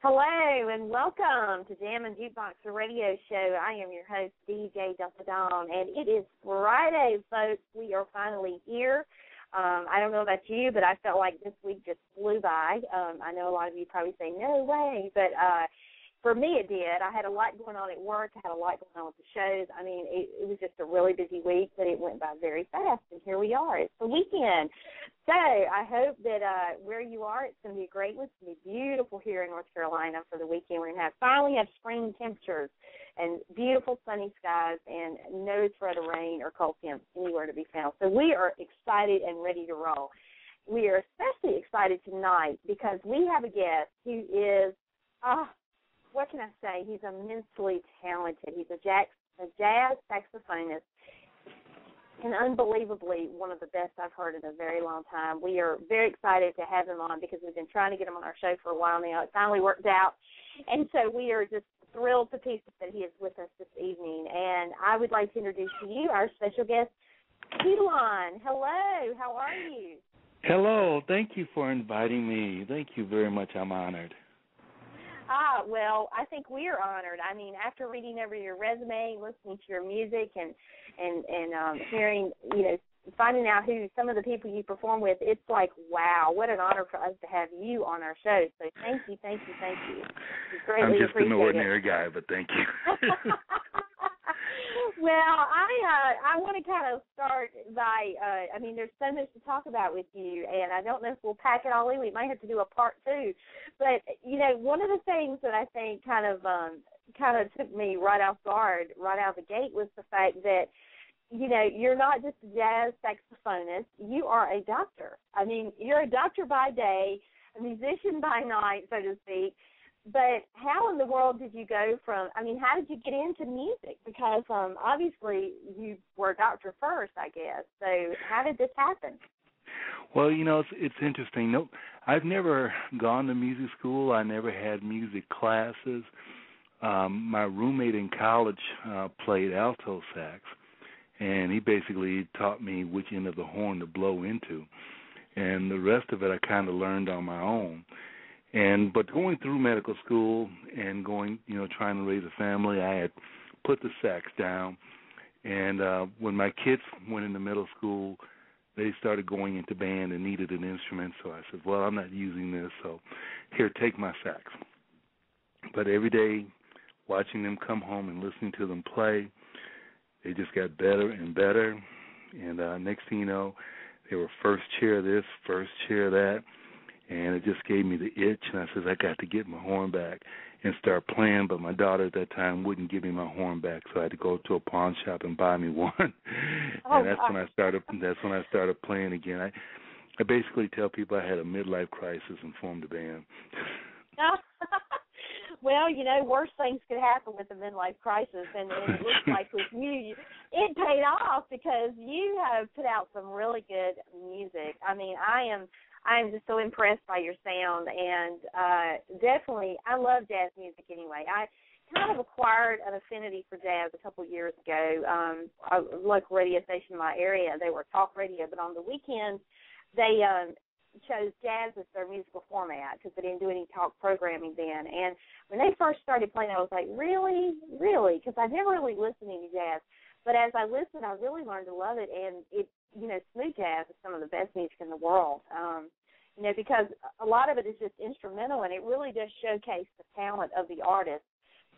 Hello and welcome to Jammin Jukebox, the radio show. I am your host, DJ Delta Dawn, and it is Friday, folks. We are finally here. I don't know about you, but I felt like this week just flew by. I know a lot of you probably say, no way, but for me it did. I had a lot going on at work. I had a lot going on with the shows. I mean, it was just a really busy week, but it went by very fast, and here we are. It's the weekend. So I hope that where you are, it's going to be a great one. It's going to be beautiful here in North Carolina for the weekend. We're going to finally have spring temperatures and beautiful sunny skies and no threat of rain or cold temps anywhere to be found. So we are excited and ready to roll. We are especially excited tonight because we have a guest who is, what can I say? He's immensely talented. He's a jazz saxophonist, and unbelievably one of the best I've heard in a very long time. We are very excited to have him on because we've been trying to get him on our show for a while now. It finally worked out, and so we are just thrilled to pieces that he is with us this evening. And I would like to introduce to you our special guest, Hulon. Hello, how are you? Hello, thank you for inviting me. Thank you very much. I'm honored. Well, I think we're honored. I mean, after reading over your resume, listening to your music, and hearing, finding out who some of the people you perform with, it's like, wow, what an honor for us to have you on our show. So thank you. We greatly I'm just an ordinary it. guy, but thank you. Well, I want to kind of start by, there's so much to talk about with you, and I don't know if we'll pack it all in. We might have to do a part two. But, one of the things that I think kind of took me right off guard, right out of the gate, was the fact that, you're not just a jazz saxophonist. You are a doctor. I mean, you're a doctor by day, a musician by night, so to speak. But how in the world did you go from, how did you get into music? Because obviously you were a doctor first, I guess. So how did this happen? Well, it's interesting. No, I've never gone to music school. I never had music classes. My roommate in college played alto sax, and he basically taught me which end of the horn to blow into. And the rest of it I kind of learned on my own. But going through medical school and going, trying to raise a family, I had put the sax down. And when my kids went into middle school, they started going into band and needed an instrument. So I said, well, I'm not using this, so here, take my sax. But every day, watching them come home and listening to them play, they just got better and better. And next thing you know, they were first chair this, first chair that. And it just gave me the itch, and I said, I got to get my horn back and start playing. But my daughter at that time wouldn't give me my horn back, so I had to go to a pawn shop and buy me one. And that's when I started playing again. I basically tell people I had a midlife crisis and formed a band. Well, worse things could happen with a midlife crisis, and it looks like with you, it paid off because you have put out some really good music. I'm just so impressed by your sound, and definitely, I love jazz music anyway. I kind of acquired an affinity for jazz a couple of years ago. A local radio station in my area, they were talk radio, but on the weekends, they chose jazz as their musical format because they didn't do any talk programming then. And when they first started playing, I was like, really? Because I never really listened to any jazz. But as I listened, I really learned to love it, and it, smooth jazz is some of the best music in the world, because a lot of it is just instrumental, and it really does showcase the talent of the artists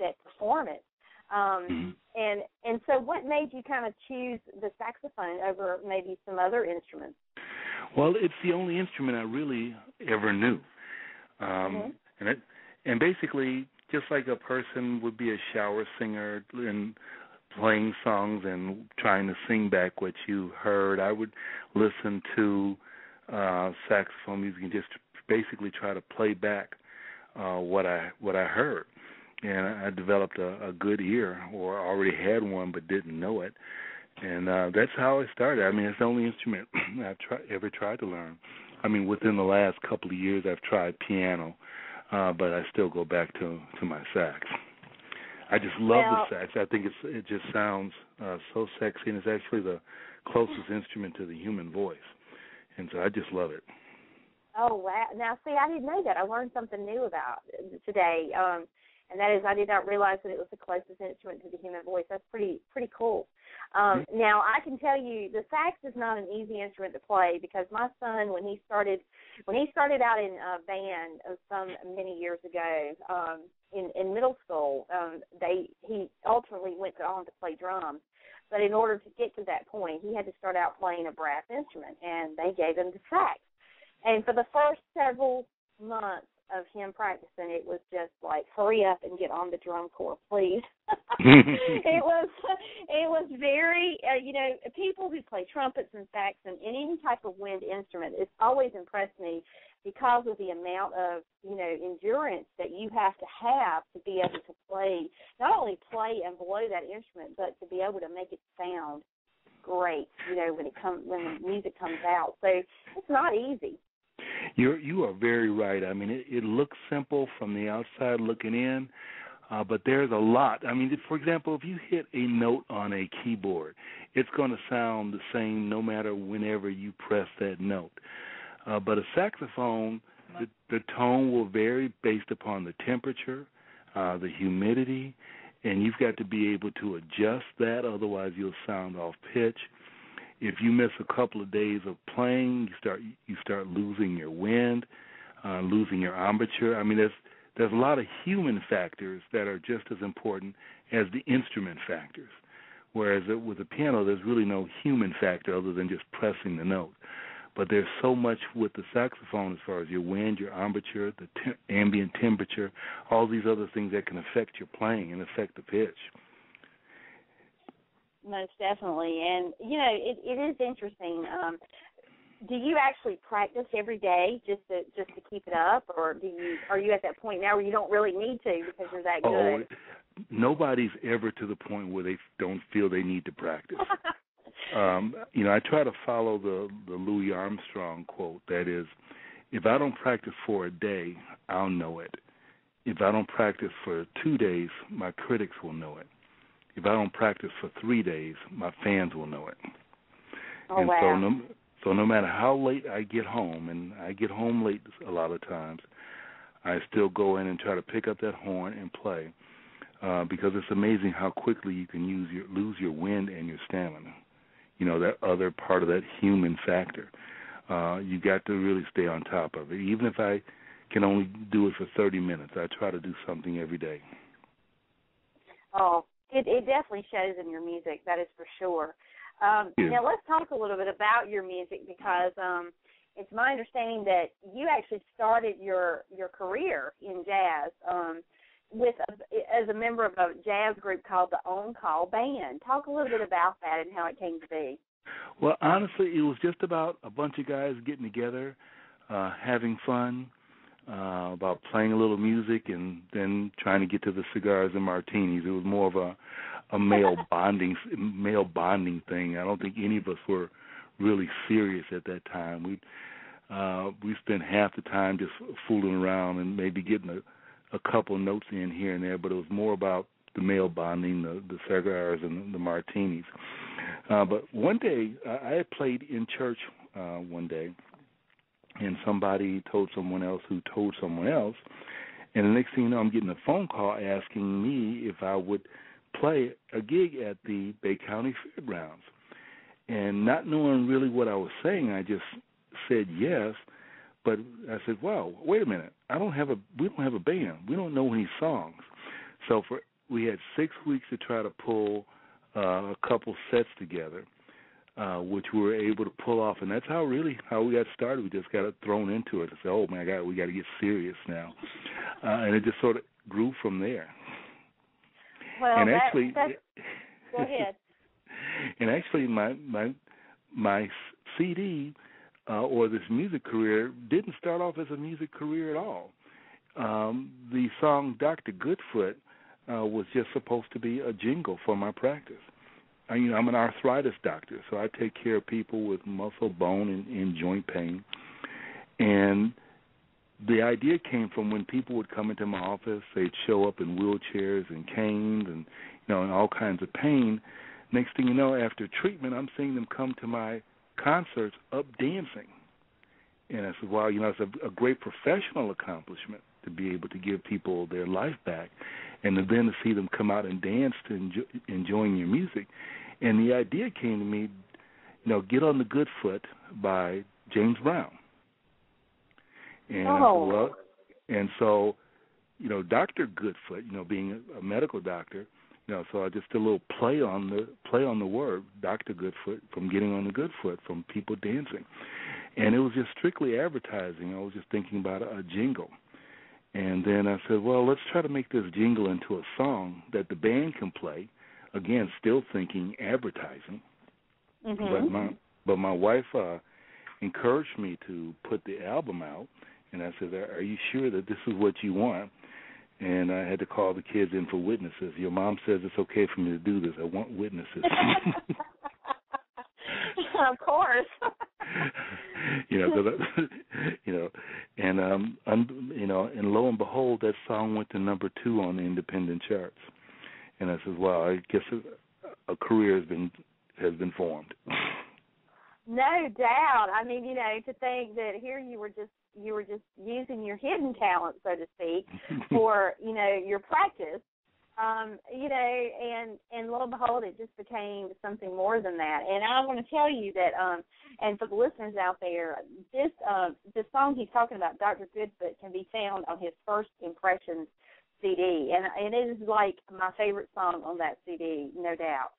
that perform it. And so what made you kind of choose the saxophone over maybe some other instruments? Well, it's the only instrument I really ever knew. And basically, just like a person would be a shower singer and playing songs and trying to sing back what you heard, I would listen to saxophone music and just basically try to play back what I heard. And I developed a good ear, or already had one but didn't know it. And that's how I started. It's the only instrument I've ever tried to learn. Within the last couple of years, I've tried piano, but I still go back to my sax. I just love the sax. I think it just sounds so sexy, and it's actually the closest instrument to the human voice. And so I just love it. Oh, wow. Now, see, I didn't know that. I learned something new about today, and that is I did not realize that it was the closest instrument to the human voice. That's pretty cool. Now, I can tell you the sax is not an easy instrument to play because my son, when he started out in a band some many years ago in middle school, he ultimately went on to play drums. But in order to get to that point, he had to start out playing a brass instrument, and they gave him the sax. And for the first several months of him practicing, it was just like, hurry up and get on the drum corps, please. It was very, people who play trumpets and sax and any type of wind instrument, it's always impressed me because of the amount of, endurance that you have to be able to play, not only play and blow that instrument, but to be able to make it sound great, when the music comes out. So it's not easy. You are very right. I mean, it looks simple from the outside looking in, but there's a lot. I mean, for example, if you hit a note on a keyboard, it's going to sound the same no matter whenever you press that note. But a saxophone, the tone will vary based upon the temperature, the humidity, and you've got to be able to adjust that, otherwise you'll sound off pitch. If you miss a couple of days of playing, you start losing your wind, losing your embouchure. I mean, there's a lot of human factors that are just as important as the instrument factors. Whereas with the piano, there's really no human factor other than just pressing the note. But there's so much with the saxophone as far as your wind, your embouchure, the ambient temperature, all these other things that can affect your playing and affect the pitch. Most definitely, and it is interesting. Do you actually practice every day just to keep it up, or are you at that point now where you don't really need to because you're that good? Oh, nobody's ever to the point where they don't feel they need to practice. I try to follow the Louis Armstrong quote. That is, if I don't practice for a day, I'll know it. If I don't practice for 2 days, my critics will know it. If I don't practice for 3 days, my fans will know it. Oh, and wow. So no matter how late I get home, and I get home late a lot of times, I still go in and try to pick up that horn and play because it's amazing how quickly you can lose your wind and your stamina. That other part of that human factor. You got to really stay on top of it. Even if I can only do it for 30 minutes, I try to do something every day. Oh, it definitely shows in your music, that is for sure. Now let's talk a little bit about your music because it's my understanding that you actually started your career in jazz as a member of a jazz group called the On Call Band. Talk a little bit about that and how it came to be. Well, honestly, it was just about a bunch of guys getting together, having fun, about playing a little music and then trying to get to the cigars and martinis. It was more of a male bonding thing. I don't think any of us were really serious at that time. We spent half the time just fooling around and maybe getting a couple notes in here and there, but it was more about the male bonding, the cigars and the martinis. But one day, I had played in church one day, and somebody told someone else who told someone else, and the next thing you know, I'm getting a phone call asking me if I would play a gig at the Bay County Fairgrounds. And not knowing really what I was saying, I just said yes. But I said, wow, wait a minute. We don't have a band. We don't know any songs. So we had 6 weeks to try to pull a couple sets together, which we were able to pull off. And that's how we got started. We just got thrown into it and said, oh, my God, we got to get serious now. And it just sort of grew from there. Well, and go ahead. And actually, my CD or this music career didn't start off as a music career at all. The song Dr. Goodfoot was just supposed to be a jingle for my practice. I'm an arthritis doctor, so I take care of people with muscle, bone, and joint pain. And the idea came from when people would come into my office, they'd show up in wheelchairs and canes and, in all kinds of pain. Next thing you know, after treatment, I'm seeing them come to my concerts up dancing. And I said, well, it's a great professional accomplishment to be able to give people their life back, and then to see them come out and dance to enjoying your music. And the idea came to me, Get on the Good Foot by James Brown. And I said, well, and so, Dr. Goodfoot, being a medical doctor, so I just did a little play on the word, Dr. Goodfoot, from getting on the good foot, from people dancing. And it was just strictly advertising. I was just thinking about a jingle. And then I said, well, let's try to make this jingle into a song that the band can play. Again, still thinking advertising. Mm-hmm. But my wife encouraged me to put the album out. And I said, are you sure that this is what you want? And I had to call the kids in for witnesses. Your mom says it's okay for me to do this. I want witnesses. Of course. And lo and behold, that song went to number 2 on the independent charts. And I said, well, I guess a career has been formed. No doubt. I mean, to think that here you were just using your hidden talent, so to speak, for your practice. And lo and behold, it just became something more than that. And I want to tell you that, and for the listeners out there, this song he's talking about, Dr. Goodfoot, can be found on his First Impressions CD, and it is like my favorite song on that CD, no doubt.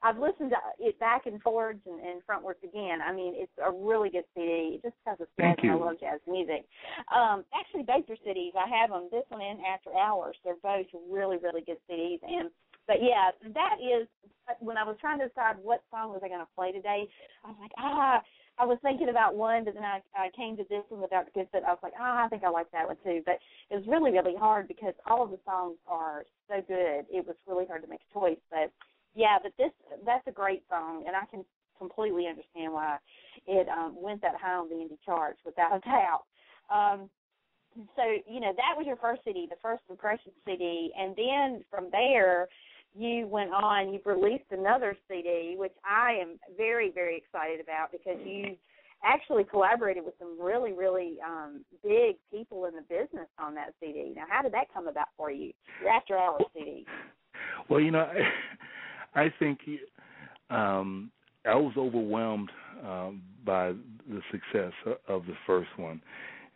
I've listened to it back and forwards and frontwards again. I mean, it's a really good CD, just because of jazz, and I love jazz music. Actually, both your CDs, I have them, this one and After Hours. They're both really, really good CDs. But yeah, that is, when I was trying to decide what song was I going to play today, I was like, I was thinking about one, but then I came to this one with Dr. Goodfoot. I was like, I think I like that one too. But it was really, really hard because all of the songs are so good. It was really hard to make a choice. But yeah, that's a great song, and I can completely understand why it went that high on the indie charts, without a doubt. So, that was your first CD, the First Impression CD, and then from there, you went on, you've released another CD, which I am very, very excited about because you actually collaborated with some really, really big people in the business on that CD. Now, how did that come about for you, your After Hours CD? Well, I think I was overwhelmed by the success of the first one.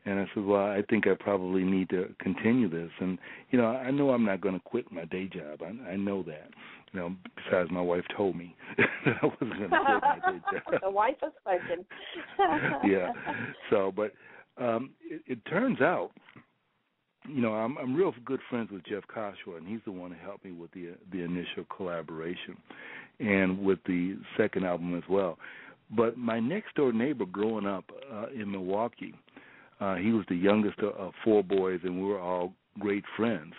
And I said, well, I think I probably need to continue this. And, I know I'm not going to quit my day job. I know that. Besides, my wife told me that I wasn't going to quit my day job. The wife has spoken. Yeah. So, but it turns out, I'm real good friends with Jeff Koshua, and he's the one who helped me with the initial collaboration and with the second album as well. But my next-door neighbor growing up in Milwaukee, he was the youngest of 4 boys, and we were all great friends.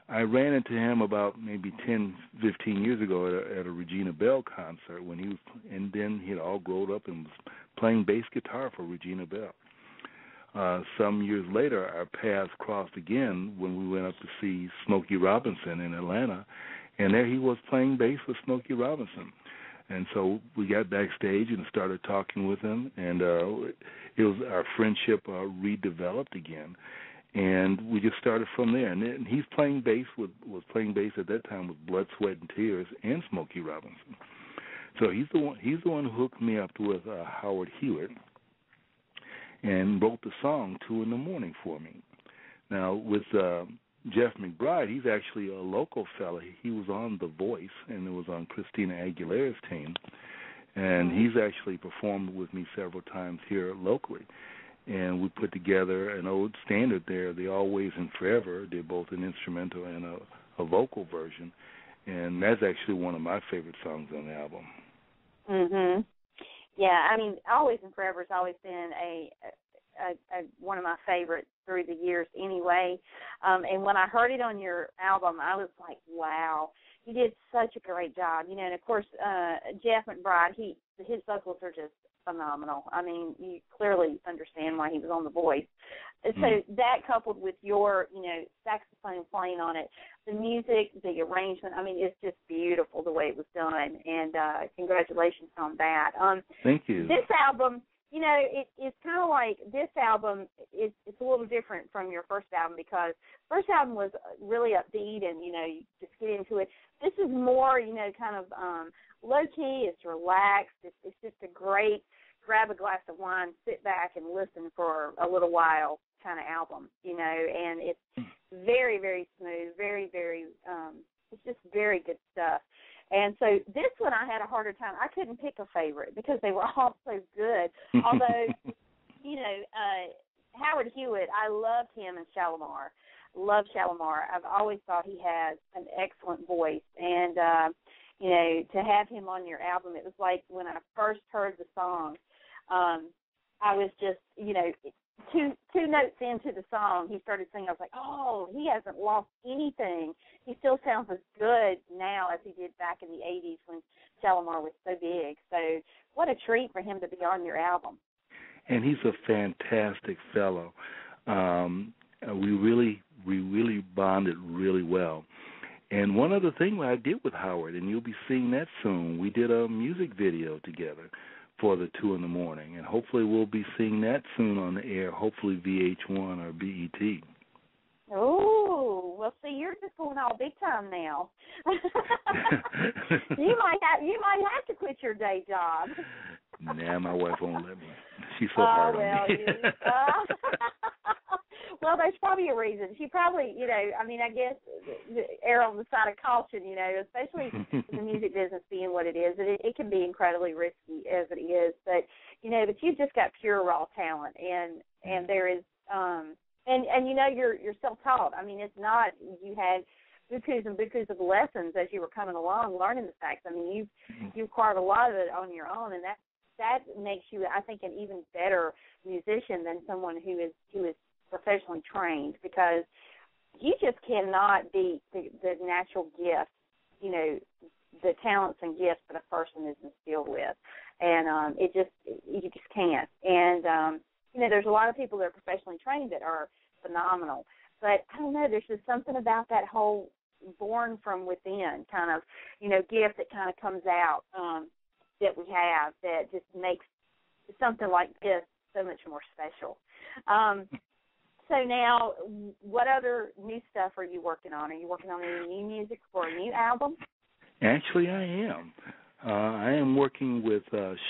I ran into him about maybe 10, 15 years ago at a Regina Bell concert and then he had all grown up and was playing bass guitar for Regina Bell. Some years later, our paths crossed again when we went up to see Smokey Robinson in Atlanta, and there he was playing bass with Smokey Robinson. And so we got backstage and started talking with him, and it was our friendship redeveloped again, and we just started from there. And he's playing bass was playing bass at that time with Blood, Sweat, and Tears and Smokey Robinson. So he's the one who hooked me up with Howard Hewitt and wrote the song 2 in the Morning for me. Now with Jeff McBride, he's actually a local fella. He was on The Voice, and it was on Christina Aguilera's team. And he's actually performed with me several times here locally. And we put together an old standard there, The Always and Forever. They're both an instrumental and a vocal version. And that's actually one of my favorite songs on the album. Mm-hmm. Yeah, I mean, Always and Forever has always been one of my favorites through the years anyway. And when I heard it on your album, I was like, wow, you did such a great job. And, of course, Jeff McBride, his vocals are just phenomenal. I mean, you clearly understand why he was on The Voice. So that coupled with your, saxophone playing on it, the music, the arrangement, I mean, it's just beautiful the way it was done. And congratulations on that. Thank you. This album it's kind of like this album. It's a little different from your first album because first album was really upbeat and you just get into it. This is more kind of low key. It's relaxed. It's just a great grab a glass of wine, sit back and listen for a little while kind of album. And it's very, very smooth. Very, very. It's just very good stuff. And so this one I had a harder time. I couldn't pick a favorite because they were all so good. Although, Howard Hewitt, I loved him in Shalimar. Love Shalimar. I've always thought he has an excellent voice. And, to have him on your album, it was like when I first heard the song, I was just, two notes into the song, he started singing. I was like, oh, he hasn't lost anything. He still sounds as good now as he did back in the 80s when Shalimar was so big. So what a treat for him to be on your album. And he's a fantastic fellow. We really bonded really well. And one other thing I did with Howard, and you'll be seeing that soon, we did a music video together for the 2 in the morning, and hopefully we'll be seeing that soon on the air, hopefully VH1 or BET. Oh, well, see, you're just going all big time now. You might have to quit your day job. Nah, my wife won't let me. She's so hard on me. Well, there's probably a reason. She probably, I guess, err on the side of caution, especially in the music business being what it is. It can be incredibly risky as it is. But, but you've just got pure raw talent. And there is, you're self-taught. I mean, it's not, you had bukus and bukus of lessons as you were coming along learning the sax. I mean, you've acquired a lot of it on your own, and that makes you, I think, an even better musician than someone who is professionally trained, because you just cannot beat the natural gift, the talents and gifts that a person is instilled with, and you just can't. And there's a lot of people that are professionally trained that are phenomenal, but I don't know, there's just something about that whole born from within kind of gift that kind of comes out that we have that just makes something like this so much more special. So now, what other new stuff are you working on? Are you working on any new music for a new album? Actually, I am. I am working with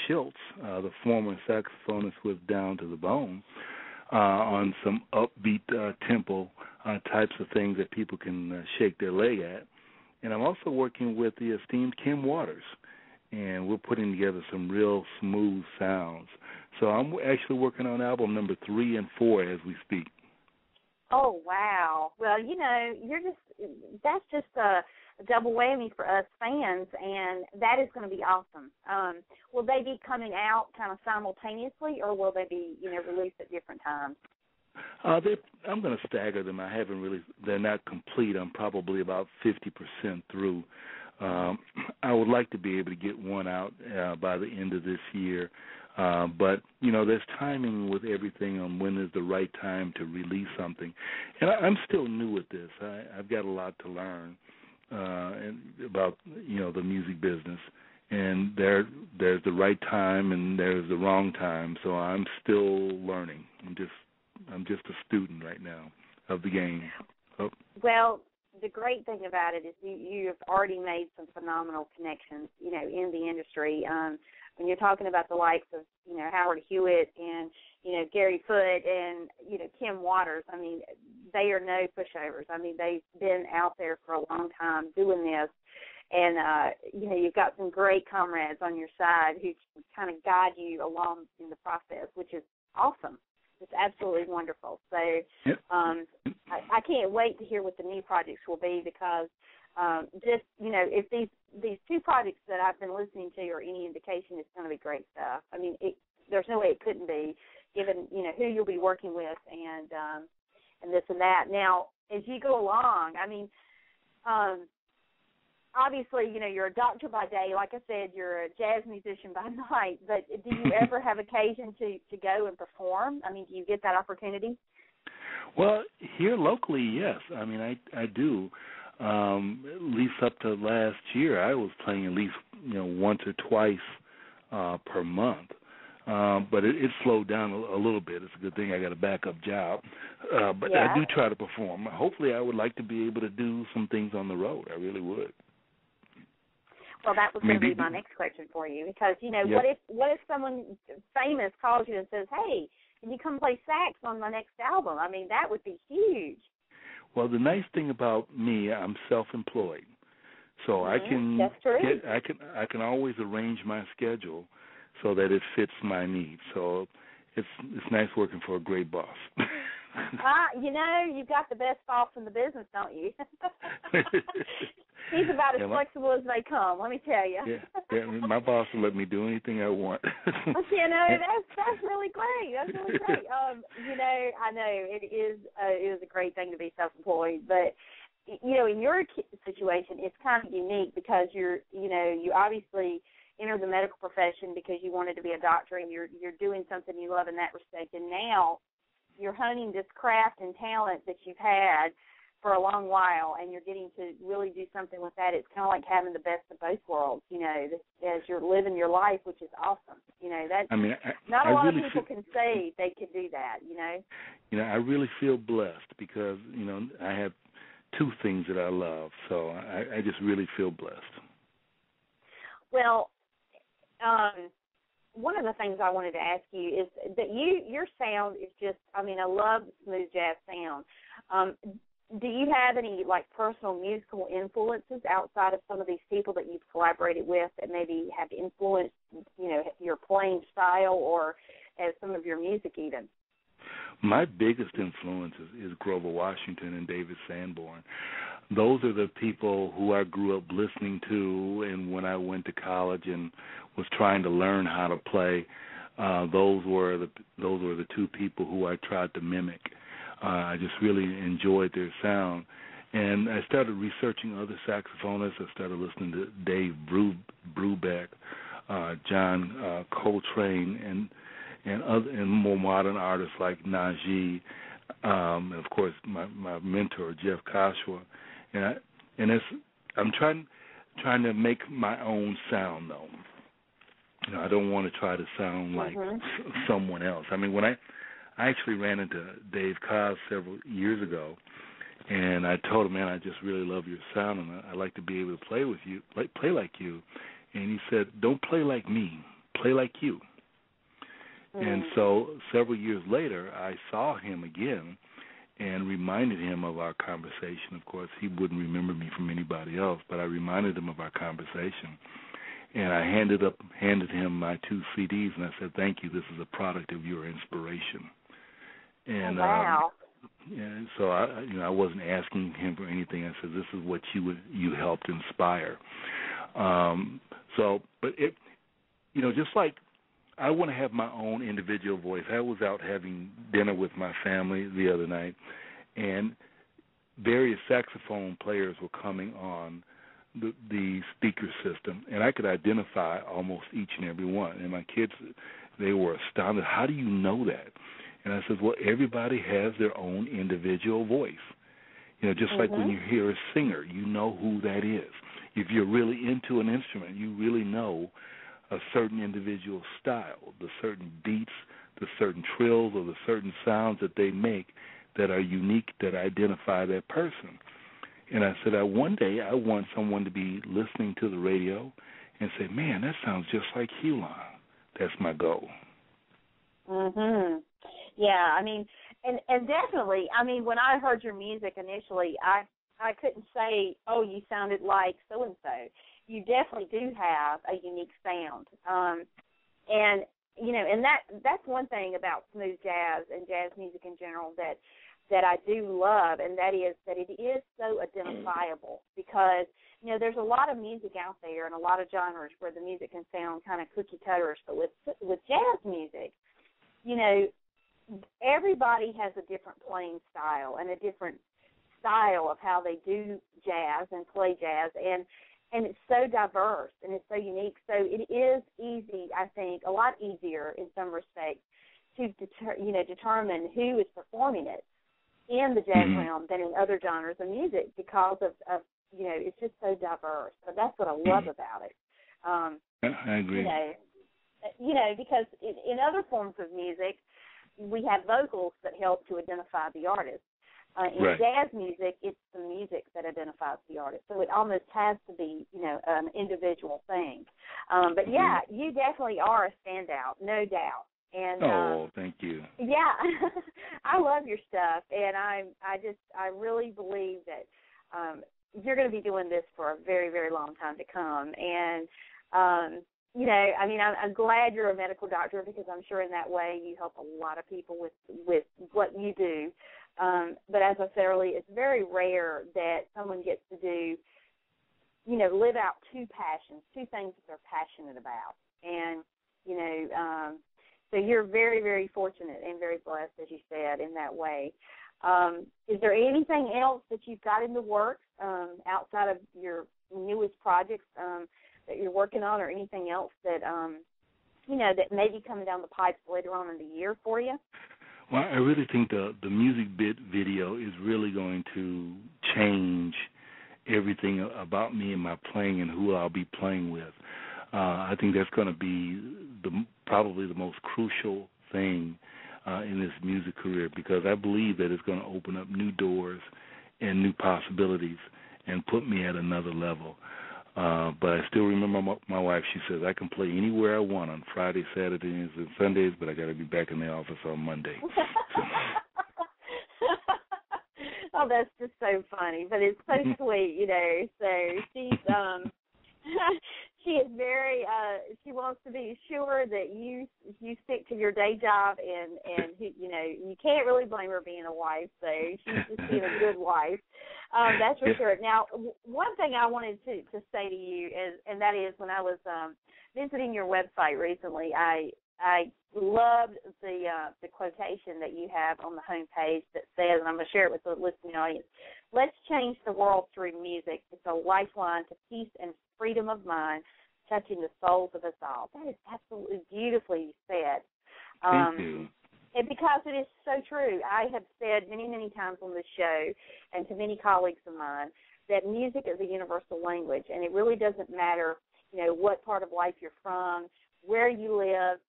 Schultz, the former saxophonist with Down to the Bone, on some upbeat tempo types of things that people can shake their leg at. And I'm also working with the esteemed Kim Waters, and we're putting together some real smooth sounds. So I'm actually working on album number 3 and 4 as we speak. Oh, wow. Well, that's just a double whammy for us fans, and that is going to be awesome. Will they be coming out kind of simultaneously, or will they be, released at different times? I'm going to stagger them. They're not complete. I'm probably about 50% through. I would like to be able to get one out by the end of this year. But, there's timing with everything on when is the right time to release something. And I'm still new at this. I've got a lot to learn about, the music business. And there's the right time and there's the wrong time. So I'm still learning. I'm just a student right now of the game. Oh. Well, the great thing about it is you have already made some phenomenal connections, in the industry. When you're talking about the likes of, Howard Hewitt and, Gary Foote and, Kim Waters, I mean, they are no pushovers. I mean, they've been out there for a long time doing this. And, you've got some great comrades on your side who can kind of guide you along in the process, which is awesome. It's absolutely wonderful. So yep. I can't wait to hear what the new projects will be, because if these 2 projects that I've been listening to are any indication, it's going to be great stuff. I mean, there's no way it couldn't be, given, who you'll be working with and this and that. Now, as you go along, I mean, obviously, you're a doctor by day. Like I said, you're a jazz musician by night. But do you ever have occasion to go and perform? I mean, do you get that opportunity? Well, here locally, yes. I mean, I do. At least up to last year, I was playing at least once or twice per month. But it slowed down a little bit. It's a good thing I got a backup job. But yeah. I do try to perform. Hopefully I would like to be able to do some things on the road. I really would. Well, that was going to be my next question for you, because, you know, yep. what if someone famous calls you and says, hey, can you come play sax on my next album? I mean, that would be huge. Well, the nice thing about me, I'm self-employed. So I can That's true. I can always arrange my schedule so that it fits my needs. So it's nice working for a great boss. You know, you've got the best boss in the business, don't you? He's about as flexible as they come, let me tell you. Yeah, my boss will let me do anything I want. You know, that's really great. That's really great. You know, I know it is a great thing to be self-employed, but you know, in your situation, it's kind of unique because you obviously entered the medical profession because you wanted to be a doctor, and you're doing something you love in that respect, and now you're honing this craft and talent that you've had for a long while, and you're getting to really do something with that. It's kind of like having the best of both worlds, you know, as you're living your life, which is awesome. You know, that's not a lot of people can say they could do that, you know. You know, I really feel blessed because, you know, I have two things that I love, so I just really feel blessed. Well, one of the things I wanted to ask you is that your sound is just, I mean, I love the smooth jazz sound. Do you have any, like, personal musical influences outside of some of these people that you've collaborated with that maybe have influenced, you know, your playing style or as some of your music even? My biggest influence is Grover Washington and David Sanborn. Those are the people who I grew up listening to, and when I went to college and was trying to learn how to play, those were the two people who I tried to mimic. I just really enjoyed their sound, and I started researching other saxophonists. I started listening to Dave Brubeck, John Coltrane, and more modern artists like Najee, and of course my mentor Jeff Kashua, I'm trying to make my own sound though. You know, I don't want to try to sound like someone else. I mean, when I actually ran into Dave Cobb several years ago, and I told him, man, I just really love your sound, and I'd like to be able to play with you, play like you. And he said, don't play like me, play like you. And so several years later, I saw him again and reminded him of our conversation. Of course, he wouldn't remember me from anybody else, but I reminded him of our conversation. And I handed him my 2 CDs, and I said, thank you, this is a product of your inspiration. And wow. And so I wasn't asking him for anything. I said, this is what you helped inspire. But it, you know, just like I want to have my own individual voice. I was out having dinner with my family the other night, and various saxophone players were coming on the speaker system, and I could identify almost each and every one. And my kids, they were astounded. How do you know that? And I said, well, everybody has their own individual voice. You know, just like when you hear a singer, you know who that is. If you're really into an instrument, you really know a certain individual style, the certain beats, the certain trills, or the certain sounds that they make that are unique, that identify that person. And I said, one day I want someone to be listening to the radio and say, man, that sounds just like Hulon. That's my goal. Yeah, I mean, and definitely, I mean, when I heard your music initially, I couldn't say, oh, you sounded like so-and-so. You definitely do have a unique sound. And, you know, and that's one thing about smooth jazz and jazz music in general that I do love, and that is that it is so identifiable because, you know, there's a lot of music out there and a lot of genres where the music can sound kind of cookie-cutters, but with jazz music, you know, everybody has a different playing style and a different style of how they do jazz and play jazz, and it's so diverse and it's so unique. So it is easy, I think, a lot easier in some respects to determine who is performing it in the jazz realm than in other genres of music because of you know, it's just so diverse. So that's what I love about it. I agree. You know, because in other forms of music, we have vocals that help to identify the artist. In right. jazz music, it's the music that identifies the artist. So it almost has to be, an individual thing. But, yeah, you definitely are a standout, no doubt. And thank you. Yeah, I love your stuff, and I really believe that you're going to be doing this for a very, very long time to come. And, I'm glad you're a medical doctor, because I'm sure in that way you help a lot of people with what you do. But as I said earlier, it's very rare that someone gets to do, live out two passions, two things that they're passionate about. And, so you're very, very fortunate and very blessed, as you said, in that way. Is there anything else that you've got in the works outside of your newest projects that you're working on, or anything else that, that may be coming down the pipes later on in the year for you? Well, I really think the music video is really going to change everything about me and my playing and who I'll be playing with. I think that's going to be probably the most crucial thing in this music career, because I believe that it's going to open up new doors and new possibilities and put me at another level. But I still remember my wife. She says I can play anywhere I want on Fridays, Saturdays, and Sundays, but I got to be back in the office on Monday. Oh, that's just so funny, but it's so sweet, So she's she is very. She wants to be sure that you stick to your day job, and you can't really blame her being a wife. So she's just being a good wife. That's for sure. Now, one thing I wanted to say to you is, and that is, when I was visiting your website recently, I loved the quotation that you have on the homepage that says, and I'm going to share it with the listening audience: "Let's change the world through music. It's a lifeline to peace and freedom of mind, touching the souls of us all." That is absolutely beautifully said. Thank you. And because it is so true. I have said many, many times on this show, and to many colleagues of mine, that music is a universal language, and it really doesn't matter, what part of life you're from, where you live.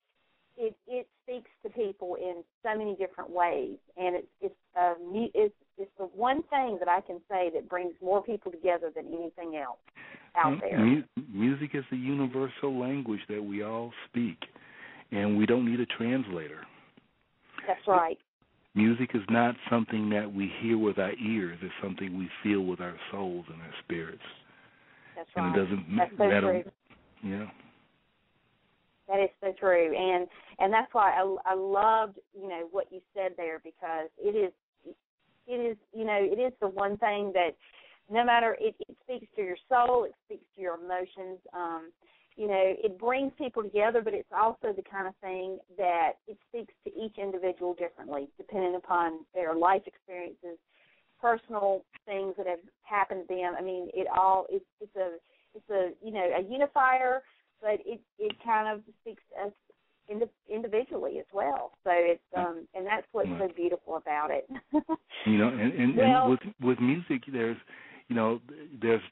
It speaks to people in so many different ways, and it's the one thing that I can say that brings more people together than anything else out there. Music is a universal language that we all speak, and we don't need a translator. That's right. Music is not something that we hear with our ears. It's something we feel with our souls and our spirits. That's right. And it doesn't matter. Yeah. That is so true, and that's why I loved what you said there, because it is the one thing that no matter it speaks to your soul, it speaks to your emotions. It brings people together, but it's also the kind of thing that it speaks to each individual differently, depending upon their life experiences, personal things that have happened to them. I mean, it's a unifier, but it kind of speaks to us individually as well. So it's and that's what's so beautiful about it. And with music, there's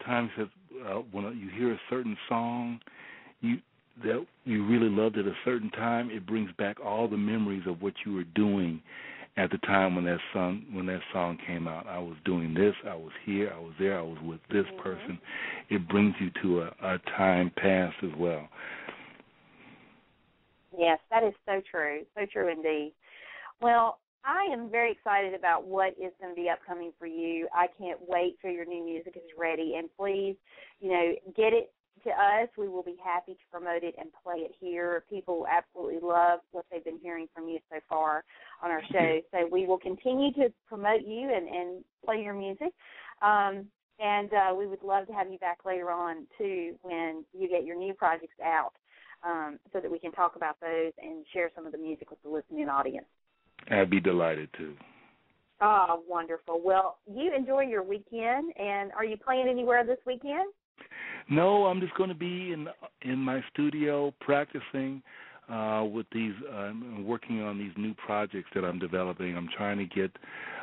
times that when you hear a certain song that you really loved at a certain time, it brings back all the memories of what you were doing at the time when that song came out. I was doing this, I was here, I was there, I was with this person. It brings you to a time past as well. Yes, that is so true indeed. Well, I am very excited about what is going to be upcoming for you. I can't wait till your new music is ready, and please, get it to us. We will be happy to promote it and play it here. People absolutely love what they've been hearing from you so far on our show. So we will continue to promote you and play your music. And we would love to have you back later on, too, when you get your new projects out, so that we can talk about those and share some of the music with the listening audience. I'd be delighted to. Oh, wonderful. Well, you enjoy your weekend, and are you playing anywhere this weekend? No, I'm just going to be in my studio practicing with these, working on these new projects that I'm developing. I'm trying to get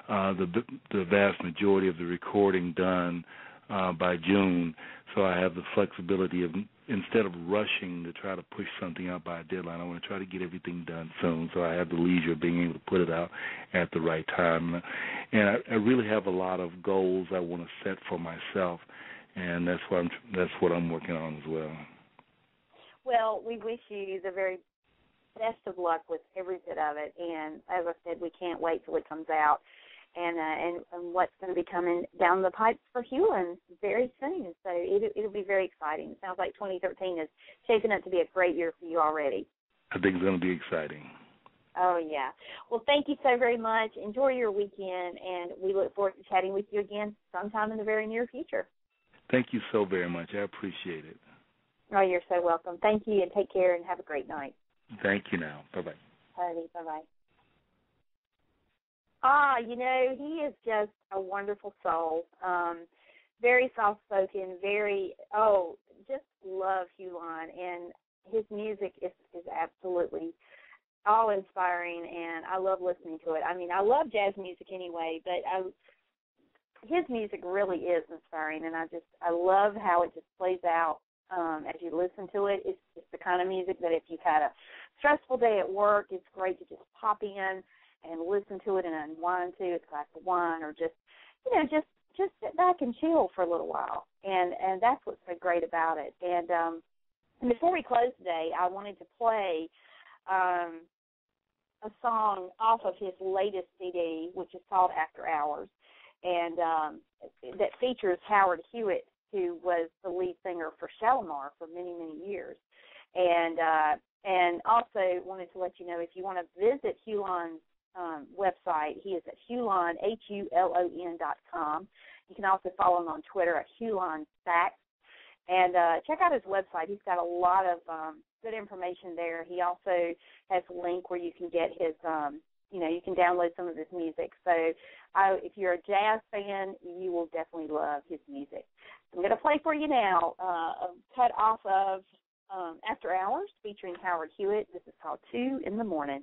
the vast majority of the recording done by June, so I have the flexibility of, instead of rushing to try to push something out by a deadline, I want to try to get everything done soon, so I have the leisure of being able to put it out at the right time. And I really have a lot of goals I want to set for myself, and that's what I'm working on as well. Well, we wish you the very best of luck with every bit of it, and as I said, we can't wait till it comes out, and what's going to be coming down the pipes for Hulon very soon. So it'll be very exciting. It sounds like 2013 is shaping up to be a great year for you already. I think it's going to be exciting. Oh, yeah. Well, thank you so very much. Enjoy your weekend, and we look forward to chatting with you again sometime in the very near future. Thank you so very much. I appreciate it. Oh, you're so welcome. Thank you, and take care, and have a great night. Thank you now. Bye-bye. Bye-bye. He is just a wonderful soul. Very soft-spoken, just love Hulon, and his music is absolutely awe-inspiring, and I love listening to it. I mean, I love jazz music anyway, but his music really is inspiring, and I love how it just plays out as you listen to it. It's the kind of music that if you've had a stressful day at work, it's great to just pop in and listen to it and unwind to a glass of wine, or just sit back and chill for a little while. And that's what's so great about it. And before we close today, I wanted to play a song off of his latest CD, which is called After Hours, and that features Howard Hewitt, who was the lead singer for Shalimar for many, many years. And also wanted to let you know, if you want to visit Hulon's website, he is at Hulon, HULON.com. You can also follow him on Twitter at Hulon Sax. And check out his website. He's got a lot of good information there. He also has a link where you can get his, you can download some of his music. So if you're a jazz fan, you will definitely love his music. I'm going to play for you now a cut off of After Hours featuring Howard Hewitt. This is called 2 in the Morning.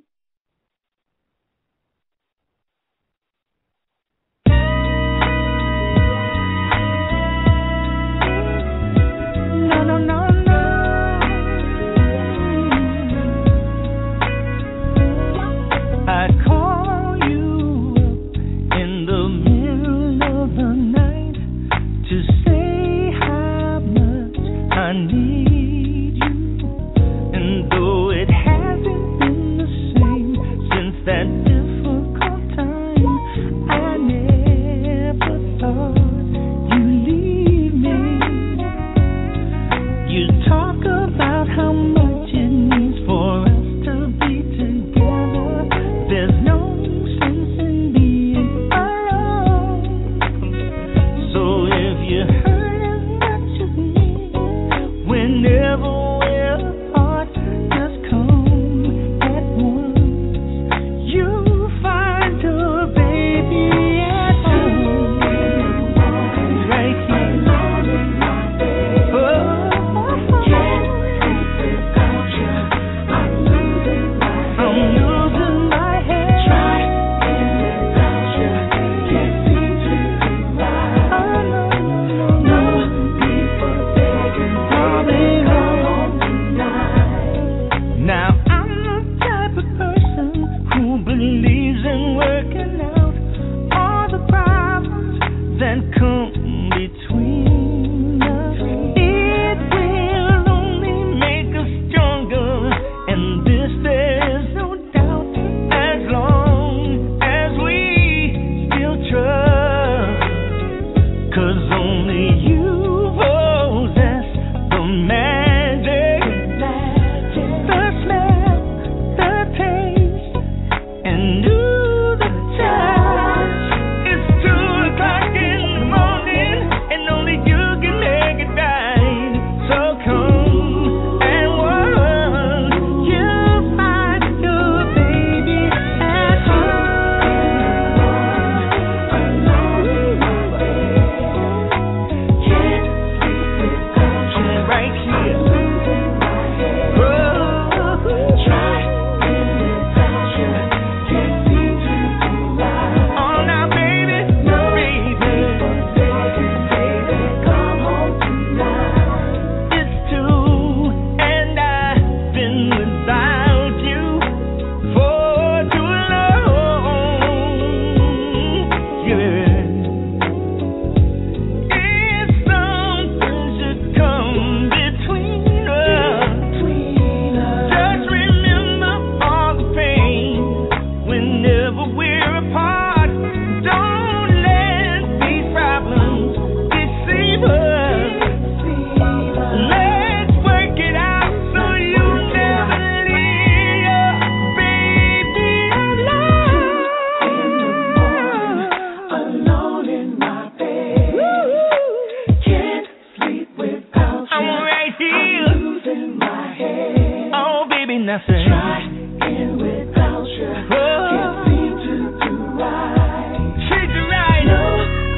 I say, trying without you, can't seem to do right. Treat you right. No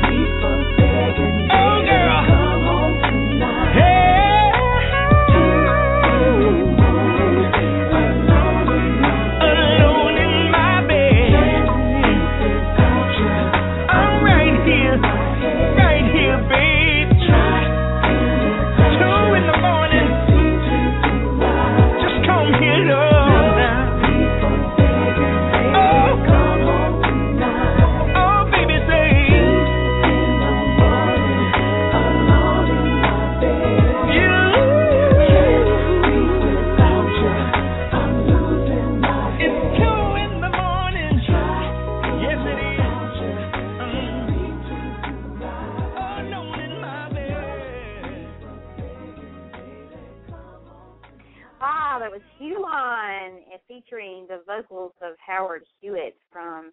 need for begging, oh girl, come home tonight. Hey, alone in my bed. Without you, I'm right here, babe. Trying without 2 in the morning. Just come here, love. That was Hulon featuring the vocals of Howard Hewitt from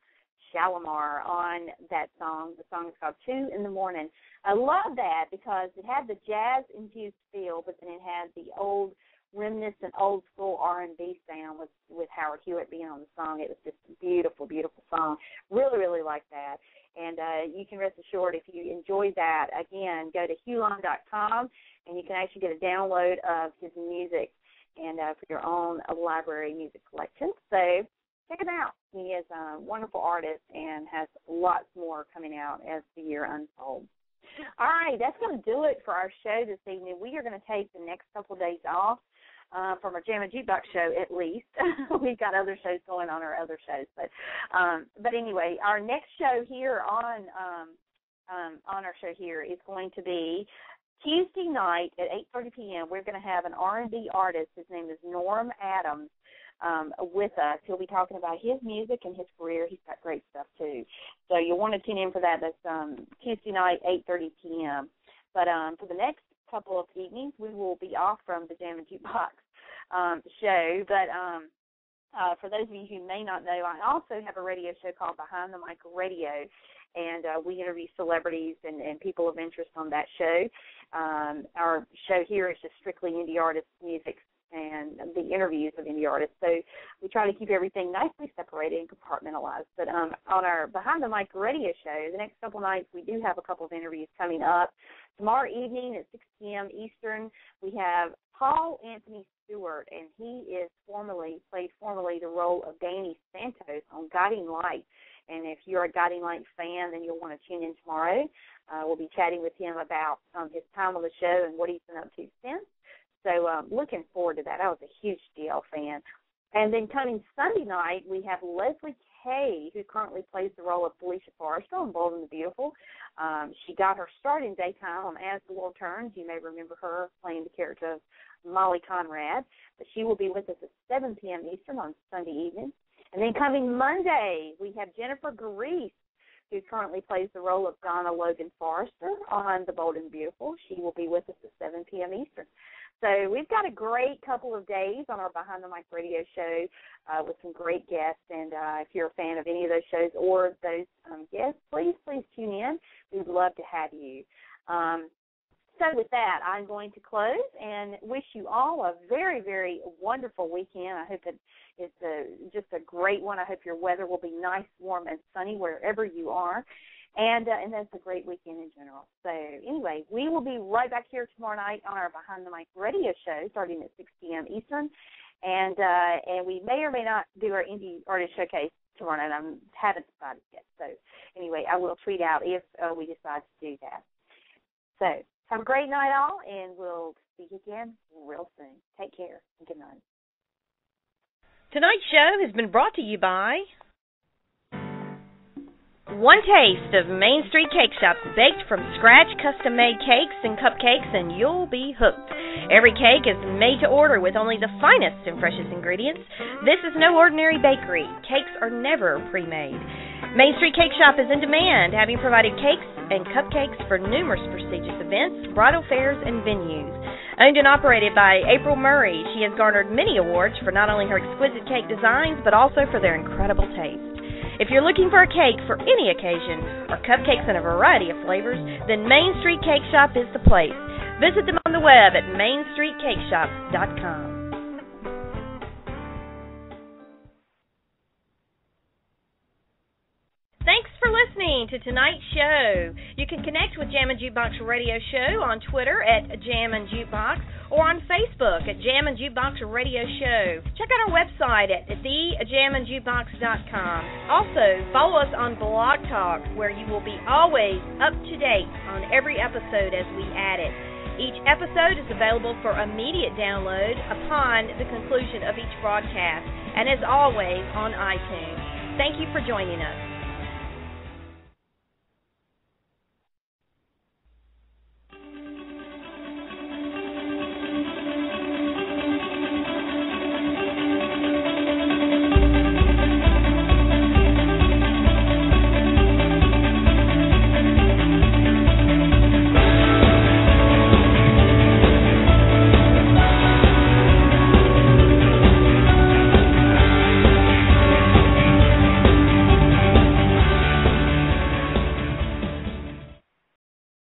Shalimar on that song. The song is called 2 in the Morning. I love that because it had the jazz-infused feel, but then it had the old reminiscent old school R&B sound with Howard Hewitt being on the song. It was just a beautiful, beautiful song. Really, really like that. And you can rest assured if you enjoyed that, again, go to hulon.com and you can actually get a download of his music and for your own library music collection. So check him out. He is a wonderful artist and has lots more coming out as the year unfolds. All right, that's going to do it for our show this evening. We are going to take the next couple of days off from our Jammin Jukebox show, at least. We've got other shows going on our other shows, but anyway, our next show here on our show here is going to be Tuesday night at 8:30 p.m. We're going to have an R&B artist. His name is Norm Adams with us. He'll be talking about his music and his career. He's got great stuff, too. So you'll want to tune in for that. That's Tuesday night, 8:30 p.m. But for the next couple of evenings, we will be off from the Jammin Jukebox show. But for those of you who may not know, I also have a radio show called Behind the Mic Radio, and we interview celebrities and people of interest on that show. Our show here is just strictly indie artist music and the interviews of indie artists. So we try to keep everything nicely separated and compartmentalized. But on our Behind the Mic radio show, the next couple nights, we do have a couple of interviews coming up. Tomorrow evening at 6 p.m. Eastern, we have Paul Anthony Stewart, and he is played formerly the role of Danny Santos on Guiding Light. And if you're a Guiding Light fan, then you'll want to tune in tomorrow. We'll be chatting with him about his time on the show and what he's been up to since. So looking forward to that. I was a huge DL fan. And then coming Sunday night, we have Leslie Kay, who currently plays the role of Felicia Forrester on Bold and the Beautiful. She got her start in daytime on As the World Turns. You may remember her playing the character of Molly Conrad. But she will be with us at 7 p.m. Eastern on Sunday evening. And then coming Monday, we have Jennifer Garice, who currently plays the role of Donna Logan Forrester on The Bold and Beautiful. She will be with us at 7 p.m. Eastern. So we've got a great couple of days on our Behind the Mic radio show with some great guests. And if you're a fan of any of those shows or those guests, please tune in. We'd love to have you. So with that, I'm going to close and wish you all a very, very wonderful weekend. I hope that it's just a great one. I hope your weather will be nice, warm, and sunny wherever you are. And that's a great weekend in general. So anyway, we will be right back here tomorrow night on our Behind the Mic radio show starting at 6 p.m. Eastern. And we may or may not do our Indie Artist Showcase tomorrow night. I haven't decided yet. So anyway, I will tweet out if we decide to do that. So have a great night all, and we'll speak again real soon. Take care and good night. Tonight's show has been brought to you by One Taste of Main Street Cake Shop, baked from scratch, custom-made cakes and cupcakes, and you'll be hooked. Every cake is made to order with only the finest and freshest ingredients. This is no ordinary bakery. Cakes are never pre-made. Main Street Cake Shop is in demand, having provided cakes and cupcakes for numerous prestigious events, bridal fairs, and venues. Owned and operated by April Murray, she has garnered many awards for not only her exquisite cake designs, but also for their incredible taste. If you're looking for a cake for any occasion, or cupcakes in a variety of flavors, then Main Street Cake Shop is the place. Visit them on the web at mainstreetcakeshop.com. for listening to tonight's show. You can connect with Jammin Jukebox Radio Show on Twitter at Jammin Jukebox or on Facebook at Jammin Jukebox Radio Show. Check out our website at thejamminjukebox.com. Also, follow us on Blog Talk, where you will be always up to date on every episode as we add it. Each episode is available for immediate download upon the conclusion of each broadcast, and as always, on iTunes. Thank you for joining us.